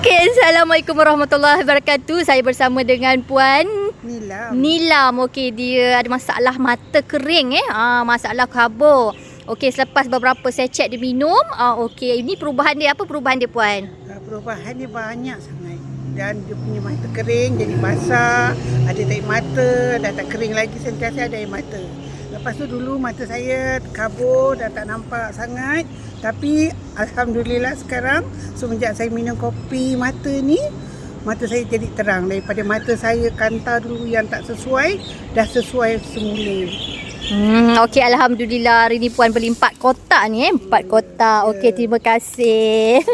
Okay, Assalamualaikum warahmatullahi wabarakatuh. Saya bersama dengan Puan Nilam. Okey, dia ada masalah mata kering masalah kabur. Okey, selepas beberapa saya cek dia minum. Okey, ini perubahan dia, apa perubahan dia, Puan? Perubahan dia banyak sangat. Dan dia punya mata kering jadi basah, ada air mata, dah tak kering lagi, sentiasa ada air mata. Lepas tu dulu mata saya kabur, dah tak nampak sangat. Tapi alhamdulillah sekarang semenjak saya minum kopi mata ni, mata saya jadi terang. Daripada mata saya kanta dulu yang tak sesuai, dah sesuai semula. Okey, alhamdulillah hari ni Puan beli 4 kotak ni 4 kotak. Okey, terima kasih.